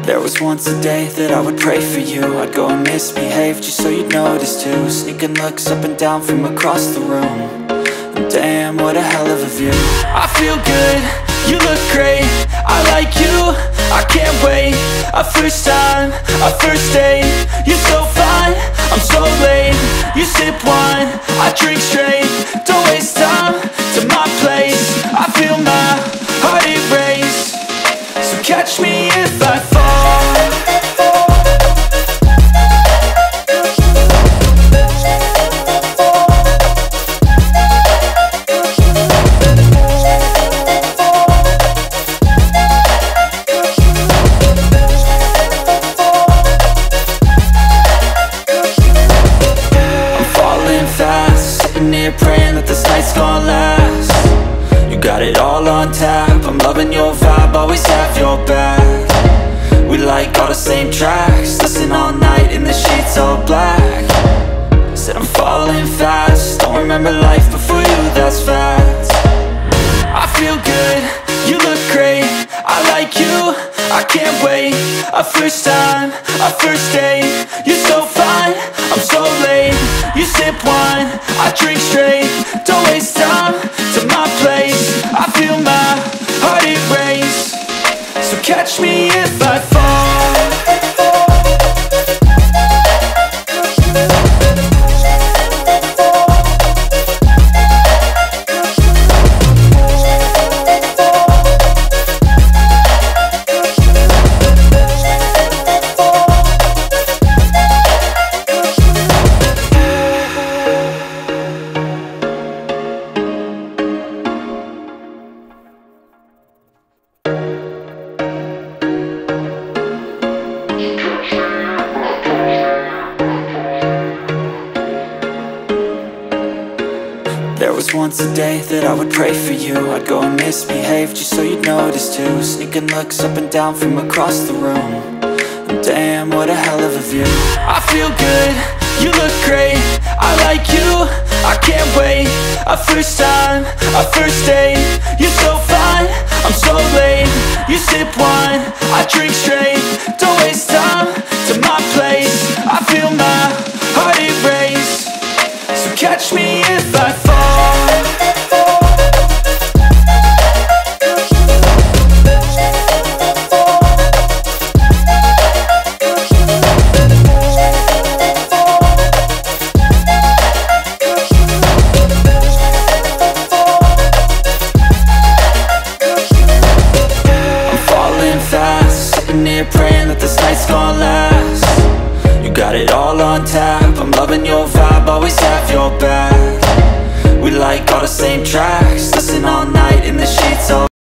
There was once a day that I would pray for you. I'd go and misbehave just so you'd notice too. Sneaking looks up and down from across the room. And damn, what a hell of a view. I feel good, you look great, I like you, I can't wait. A first time, a first date. You're so fine, I'm so late. You sip wine, I drink straight. Don't waste time to my place. I feel my heart erase. So catch me if I fall. Praying that this night's gonna last. You got it all on tap, I'm loving your vibe, always have your back. We like all the same tracks, listen all night in the sheets all black. Said I'm falling fast, don't remember life before you, that's fact. I feel good, you look great, I like you, I can't wait. A first time, a first date. You're so fine, I'm so late. You sip wine, I drink straight. Don't waste time to my place. I feel my heart erase. So catch me if I fall. There was once a day that I would pray for you. I'd go and misbehave just so you'd notice too. Sneaking looks up and down from across the room. And damn, what a hell of a view. I feel good, you look great, I like you, I can't wait. A first time, a first date. You're so fine, I'm so late. You sip wine, I drink straight. Don't waste time to my place. I feel my heart erase. So catch me if I fall. Praying that this night's gonna last. You got it all on tap, I'm loving your vibe, always